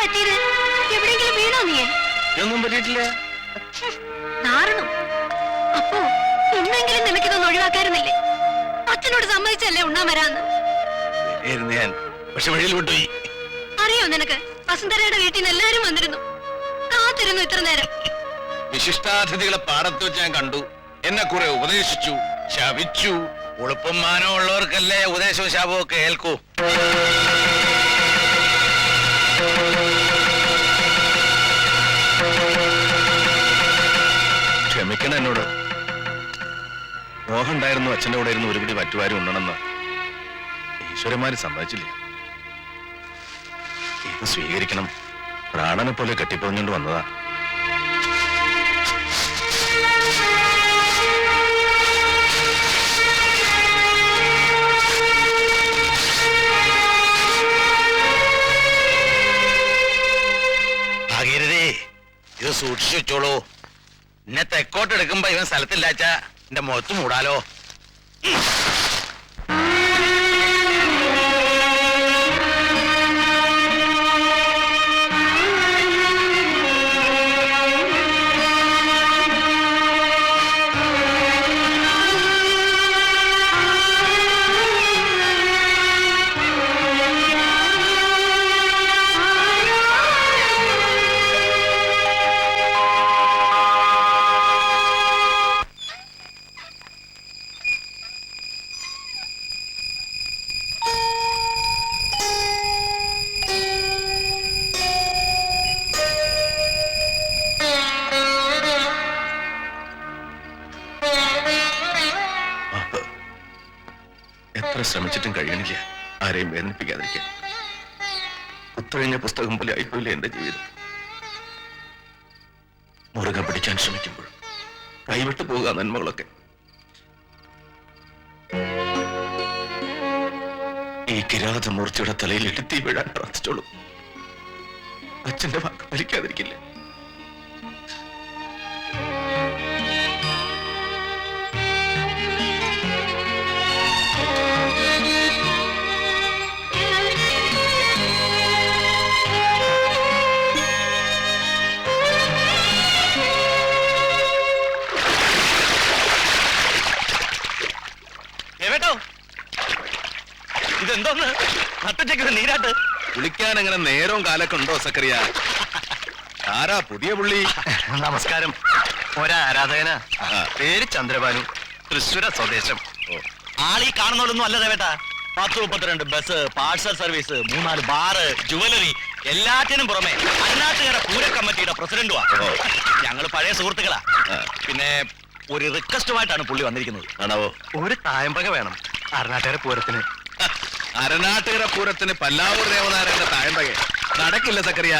പറ്റിയത്? എവിടെയെങ്കിലും വീണോ നീ? ഒന്നും പറ്റിയിട്ടില്ല. നാരണു. അപ്പോ ഇന്നെങ്കിലും നിനക്കിതൊന്നും ഒഴിവാക്കാറുന്നില്ലേ? അച്ഛനോട് സമ്മതിച്ചല്ലേ ഉണ്ണാൻ വരാന്ന്? ഞാൻ പക്ഷെ വഴിയിൽ വിട്ടുപോയി. അറിയോ നിനക്ക്? വസുന്ധരയുടെ വീട്ടിൽ നിന്ന് എല്ലാരും വന്നിരുന്നു, കാത്തിരുന്നു ഇത്ര നേരം. വിശിഷ്ടാതിഥികളെ പാടത്ത് വെച്ച് ഞാൻ കണ്ടു. എന്നെ കുറെ ഉപദേശിച്ചു, ശപിച്ചു. ഉളുപ്പും മാനവും ഉള്ളവർക്കല്ലേ ഉപദേശവും ശാപവും ഒക്കെ ഏൽക്കൂ. ക്ഷമിക്കണം എന്നോട്. മോഹം ഉണ്ടായിരുന്നു അച്ഛൻ്റെ കൂടെ ഇരുന്ന് ഒരുപിടി വറ്റുവാരും ഉണ്ടെന്ന്. ഈശ്വരന്മാര് സമ്മതിച്ചില്ല. ഇത് സ്വീകരിക്കണം. പ്രാണനെ പോലെ കെട്ടിപ്പൊഞ്ഞുകൊണ്ട് വന്നതാ. ഇത് സൂക്ഷിച്ചു വെച്ചോളൂ. എന്നെ തെക്കോട്ട് എടുക്കുമ്പോ ഇവൻ സ്ഥലത്തില്ലാച്ച എന്റെ മുഖത്ത് മൂടാലോ. ശ്രമിച്ചിട്ടും കഴിയണില്ല ആരെയും വേദനിപ്പിക്കാതിരിക്കാൻ. കുത്തഴിഞ്ഞ പുസ്തകം പോലെ ആയിപ്പോയില്ല എന്റെ ജീവിതം. മുറുകെ പിടിക്കാൻ ശ്രമിക്കുമ്പോൾ കൈവിട്ടു പോകുക നന്മകളൊക്കെ. ഈ കിരാതമൂർത്തിയുടെ തലയിൽ എടുത്തി വീഴാൻ പ്രാർത്ഥിച്ചോളൂ. അച്ഛന്റെ വാക്ക് പാലിക്കാതിരിക്കില്ല. ഇതെന്തോന്ന് നട്ടുച്ചയ്ക്ക് നീരാട്ട്? കുളിക്കാൻ അങ്ങനെ നേരവും കാലൊക്കെ ഉണ്ടോ സക്കറിയ? ആരാ പുതിയ പുള്ളി? നമസ്കാരം. ഒരാരാധകനാ, പേര് ചന്ദ്രഭാനു, തൃശ്ശൂര സ്വദേശം. ആളീ കാണുന്നോളൊന്നും അല്ല ദേവേട്ടാ. 10-32 bus, parcel service, 3-4 bar, jewellery, എല്ലാറ്റിനും പുറമെ അന്നാട്ടുകാര പൂര കമ്മിറ്റിയുടെ പ്രസിഡന്റുവാ. ഞങ്ങള് പഴയ സുഹൃത്തുക്കളാ. പിന്നെ ഒരു റിക്വസ്റ്റുമായിട്ടാണ് പുള്ളി വന്നിരിക്കുന്നത്. ആണോ? ഒരു തായമ്പക വേണം അരനാട്ടുകാര പൂരത്തിന്. അരനാട്ടുകര പൂരത്തിന് പല്ലാവൂർ ദേവനാരായണന്റെ തായമ്പക നടക്കില്ല സക്കറിയ.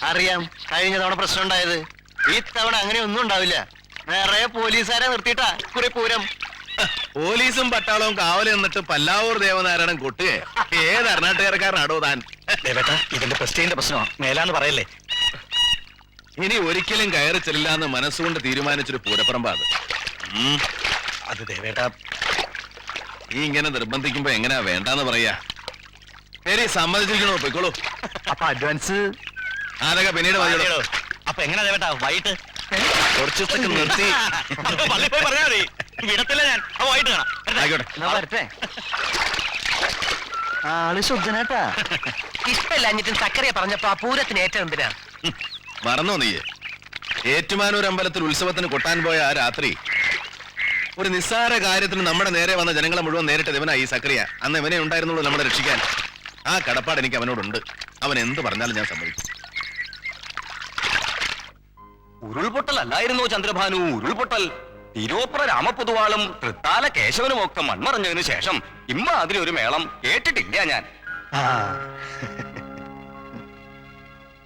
അറിയാം, കഴിഞ്ഞ തവണ പ്രശ്നം ഉണ്ടായത്. ഈ തവണ അങ്ങനെ ഒന്നും ഉണ്ടാവില്ല. നിറയെ പോലീസുകാരെ നിർത്തിയിട്ടാ കുറെ പൂരം. പോലീസും പട്ടാളവും കാവല് നിന്നിട്ട് പല്ലാവൂർ ദേവനാരായണൻ കൊട്ടുകയെ ഏത് അരനാട്ടുകാരക്കാരനാടോ താൻ? ഇതിന്റെ പ്രസ്റ്റീജിന്റെ പ്രശ്നമാണ്, മേലാന്ന് പറയല്ലേ. ഇനി ഒരിക്കലും കയറി ചെല്ലാന്ന് മനസ്സുകൊണ്ട് തീരുമാനിച്ചൊരു പൂരപ്പറമ്പ അത്. അത് ദേവേട്ടാ, നീ ഇങ്ങനെ നിർബന്ധിക്കുമ്പോ എങ്ങനെയാ വേണ്ടാന്ന് പറയാ? ശരി, സമ്മതിച്ചിരിക്കണോ? പൊയ്ക്കോളൂ. അപ്പൊ അഡ്വാൻസ് അതൊക്കെ പിന്നീട് മതിയോ. അപ്പൊ എങ്ങനെയാ ദേവേട്ടാ വൈകിട്ട്? കുറച്ച് ദിവസത്തേക്ക് നിർത്തി പറഞ്ഞാ മതി, വിടത്തില്ല ഞാൻ. വൈകിട്ട് കാണാം. ആയിക്കോട്ടെ. ആള് ശുദ്ധനാട്ടാ. ഇഷ്ടമില്ലാഞ്ഞിട്ടും സക്കറിയ പറഞ്ഞപ്പോ ആ പൂരത്തിന് ഏറ്റവും എന്തിനാ? മറന്നോ നീ? ഏറ്റുമാനൂർ അമ്പലത്തിൽ ഉത്സവത്തിന് കൊട്ടാൻ പോയ ആ രാത്രി ഒരു നിസ്സാര കാര്യത്തിന് നമ്മുടെ നേരെ വന്ന ജനങ്ങളെ മുഴുവൻ നേരിട്ടത് ഇവനാ ഈ സക്കറിയ. അന്ന് ഇവനെ ഉണ്ടായിരുന്നുള്ളൂ നമ്മളെ രക്ഷിക്കാൻ. ആ കടപ്പാട് എനിക്ക് അവനോടുണ്ട്. അവൻ എന്ത് പറഞ്ഞാലും ഞാൻ സമ്മതിക്കും. ഉരുൾപൊട്ടൽ അല്ലായിരുന്നോ ചന്ദ്രഭാനു? ഉരുൾപൊട്ടൽ. തിരുവപ്പുറ രാമപൊതുവാളും തൃത്താല കേശവനും ഒക്കെ മൺമറഞ്ഞതിനു ശേഷം ഇമ്മാതിരി ഒരു മേളം കേട്ടിട്ടില്ല ഞാൻ.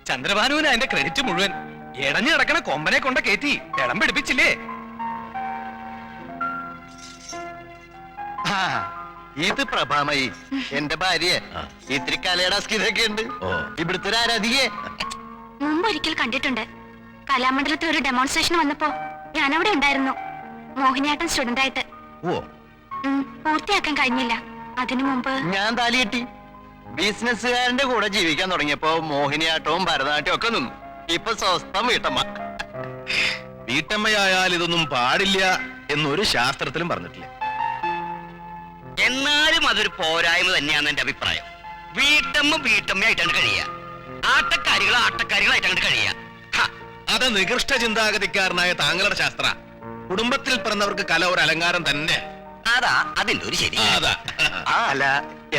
ചന്ദ്രഭാനുവിന് അതിന്റെ ക്രെഡിറ്റ് മുഴുവൻ. ഇടഞ്ഞു കിടക്കണ കൊമ്പനെ കൊണ്ട് കയറ്റി ഇടം പിടിപ്പിച്ചില്ലേ? ഇത് പ്രഭാമയി എന്റെ ഭാര്യ. ഇത്തിരി കലയടാസ്കിതൊക്കെ ഉണ്ട്. ഇവിടുത്തെ ഒരു ആരാധികയെ മുമ്പൊരിക്കൽ കണ്ടിട്ടുണ്ട്. കലാമണ്ഡലത്തിൽ ഒരു ഡെമോൺസ്ട്രേഷൻ വന്നപ്പോ ഞാൻ അവിടെ ഉണ്ടായിരുന്നു, മോഹിനിയാട്ടം സ്റ്റുഡന്റ് ആയിട്ട്. പൂർത്തിയാക്കാൻ കഴിഞ്ഞില്ല. അതിനു മുമ്പ് ഞാൻ താലി കെട്ടി. ബിസിനസ്സുകാരന്റെ കൂടെ ജീവിക്കാൻ തുടങ്ങിയപ്പോ മോഹിനിയാട്ടവും ഭരതനാട്യവും ഒക്കെ നിന്നു. ഇപ്പൊ സ്വസ്ഥം വീട്ടമ്മ. വീട്ടമ്മയായാൽ ഇതൊന്നും പാടില്ല എന്നൊരു ശാസ്ത്രത്തിലും പറഞ്ഞിട്ടില്ല. എന്നാലും അതൊരു പോരായ്മ തന്നെയാണ് എന്റെ അഭിപ്രായം. വീട്ടമ്മയായിട്ടാണ് കഴിയുക, ആട്ടക്കാരികളായിട്ടാണ് കഴിയുക. അത് നികൃഷ്ട ചിന്താഗതിക്കാരനായ താങ്കളുടെ ശാസ്ത്ര. കുടുംബത്തിൽ പിറന്നവർക്ക് കല ഒരു അലങ്കാരം തന്നെ. അതാ അതിന്റെ ഒരു ശരി. അതാ. അല്ല,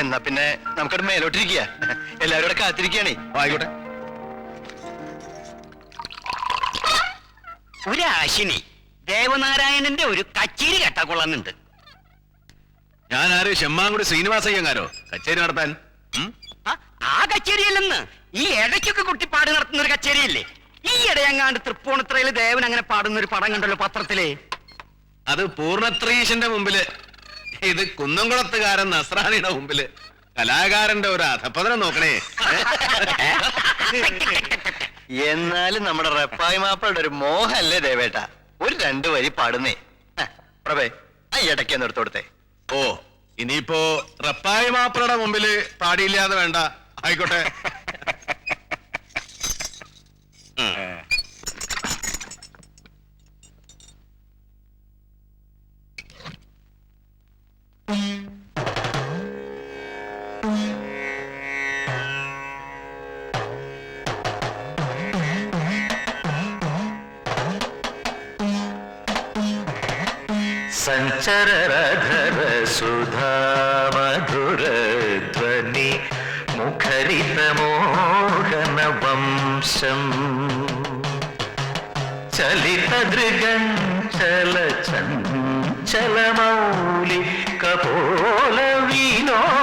എന്നാ പിന്നെ നമുക്കത് മേലോട്ടിരിക്കുക. എല്ലാവരും ഇവിടെ കാത്തിരിക്കുകയാണേ. ആയിക്കോട്ടെ. ഒരു ആശിനി ദേവനാരായണന്റെ ഒരു കച്ചേരി കേട്ടാ കൊള്ളാന്നുണ്ട്. ഞാൻ ആര് ചെമ്മാങ്കുടി ശ്രീനിവാസയ്യങ്കാരോ കച്ചേരി നടത്താൻ? ആ കച്ചേരിയല്ലെന്ന്, ഈ ഇടയ്ക്കൊക്കെ കുട്ടിപ്പാട് നടത്തുന്ന ഒരു കച്ചേരിയല്ലേ. ഈ ഇടയങ്ങാണ്ട് തൃപ്പൂണിത്രയില് ദേവൻ അങ്ങനെ പാടുന്ന ഒരു പടം കണ്ടല്ലോ പത്രത്തില്. അത് പൂർണ്ണത്രീശന്റെ മുമ്പില്, ഇത് കുന്നംകുളത്തുകാരൻ നസ്രാണിയുടെ മുമ്പില്. കലാകാരന്റെ ഒരു അധപ്പതനം നോക്കണേ. എന്നാലും നമ്മുടെ റെപ്പായി മാപ്പയുടെ ഒരു മോഹല്ലേ ദേവേട്ട, ഒരു 2 വരി പാടുന്നേ. പ്രഭേ, ആ ഇടയ്ക്ക് നിർത്തി കൊടുത്തേ. ഓ, ഇനിയിപ്പോ റപ്പായി മാപ്പിളയുടെ മുമ്പില് പാടിയില്ലാതെ വേണ്ട. ആയിക്കോട്ടെ. സഞ്ചരധര സുധാ മധുര ധ്വനി മുഖരിത മോഹന വംശം ചലിത ദൃഗഞ്ചല ചഞ്ചല മൗലി കപോല വിലോലവതംസം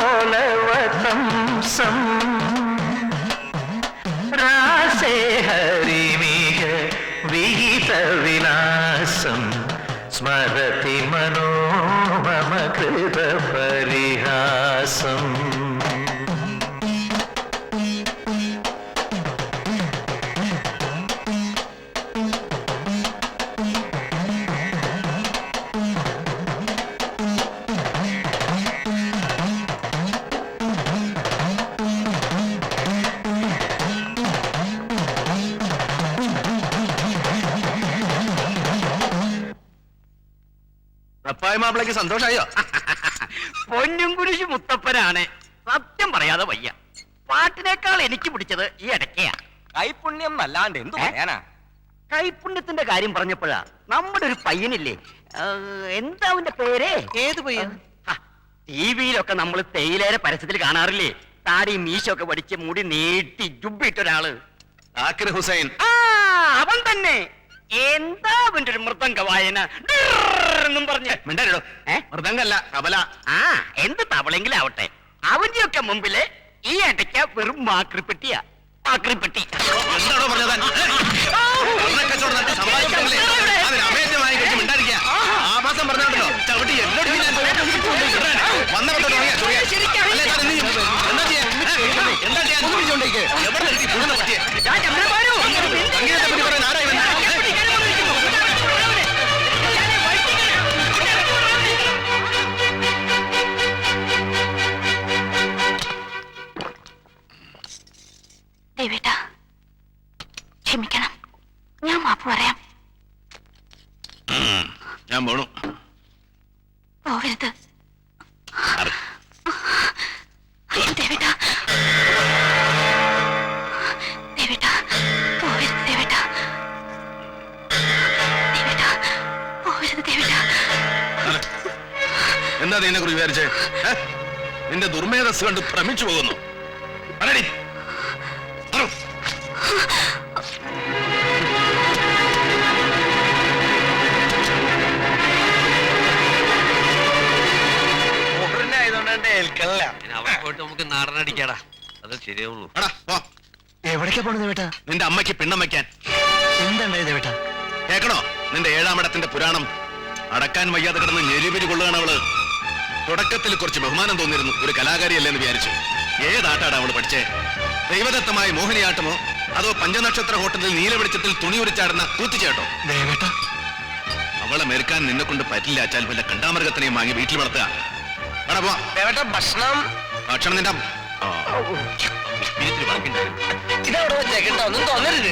രാസേ ഹരിമിക വിഹിത വിലാസം സ്മരതി മനോമമ കൃത പരിഹാസം. റപ്പായി മാപ്പിളയ്ക്ക് സന്തോഷായോ? പൊന്നും കുരിശ് മുത്തപ്പനാണ്, സത്യം പറയാതെ വയ്യ. പാട്ടിനേക്കാൾ എനിക്ക് പിടിച്ചത് ഈ ഇടയ്ക്കയാ. കൈപുണ്യം അല്ലാണ്ട് എന്തു പറയാനാ. കൈപുണ്യത്തിന്റെ കാര്യം പറഞ്ഞപ്പോഴാ നമ്മുടെ ഒരു പയ്യനില്ലേ, എന്താ അവന്റെ പേര്? ഏത് പയ്യൻ? ടിവിയിലൊക്കെ നമ്മൾ തേയിലേരെ പരസ്യത്തിൽ കാണാറില്ലേ, താടി മീശൊക്കെ പഠിച്ച് മുടി നീട്ടി ജുബിട്ടൊരാള്. ആക്കിർ ഹുസൈൻ. ആ, അവൻ തന്നെ. എന്താ അവന്റെ ഒരു മൃദംഗ വായന എന്നും പറഞ്ഞ്. മിണ്ടോ, മൃദംഗല്ല തബല. ആ, എന്ത് തവളെങ്കിലാവട്ടെ, അവന്റെയൊക്കെ മുമ്പില് ഈ ഇടയ്ക്ക വെറും മാക്രിപ്പെട്ടിയാ. മാക്രിപ്പെട്ടി. എന്താണോ പറഞ്ഞത്? അമേറ്റമായി കഴിച്ച് മിണ്ടായിരിക്കുക. ആഭാസം പറഞ്ഞോണ്ടല്ലോ ചവിട്ടി എന്നോട് വന്ന എന്താ ചെയ്യാൻ എവിടെ നിർത്തി പുഴുന്ന പറ്റിയ സംഗീതത്തെ പറ്റി പറയാൻ ആരായി വന്നത്? ദേവേട്ട, ക്ഷമിക്കണം, ഞാൻ മാപ്പ് പറയാം. ഞാൻ പോണു. പോകരുത് ദേവേട്ട. ദേവേട്ട, പോകരുത് ദേവേട്ട. ദേവേട്ട, പോകരുത് ദേവേട്ട. എന്താ നിന്നെ കുറിച്ച് വിചാരിച്ചേ? നിന്റെ ദുർമേധസ് കണ്ട് ഭ്രമിച്ചു പോകുന്നു. പറയടി. നമുക്ക് നാടനടിക്കാടാ, അത് ശരിയാവുള്ളൂ. എവിടേക്കാ പോണത് ദേവേട്ടാ? നിന്റെ അമ്മയ്ക്ക് പിണ്ണം വയ്ക്കാൻ. എന്താണ്ടായത് ദേവേട്ടാ? കേക്കണോ നിന്റെ 7-ാം ഇടത്തിന്റെ പുരാണം? അടക്കാൻ വയ്യാതെ കിടന്ന് ഞെരിപിരി കൊള്ളുകയാണ് അവള്. തുടക്കത്തിൽ കുറച്ച് ബഹുമാനം തോന്നിയിരുന്നു, ഒരു കലാകാരിയല്ലെന്ന് വിചാരിച്ചു. ഏതാട്ടാണ് അവള് പഠിച്ചേ? ദൈവദത്തമായ മോഹിനിയാട്ടമോ അതോ പഞ്ചനക്ഷത്ര ഹോട്ടലിൽ നീലവെളിച്ചത്തിൽ തുണി ഉരിച്ചാടുന്ന കൂത്തിച്ചേട്ടോ? ദേവേട്ടാ, അവളെ മെരുക്കാൻ നിന്നെ കൊണ്ട് പറ്റില്ല. അച്ചാൽ വല്ല കണ്ടാമൃഗത്തിനെയും വാങ്ങി വീട്ടിൽ വളർത്തുക. ദേവേട്ടാ, ഭക്ഷണം ഭക്ഷണം നിന്റെ ഇത്തിരി ബാക്കിയുണ്ടായിരുന്നു. ഇതവിടെ വെച്ചേക്കട്ടോ ഒന്നും തോന്നരുത്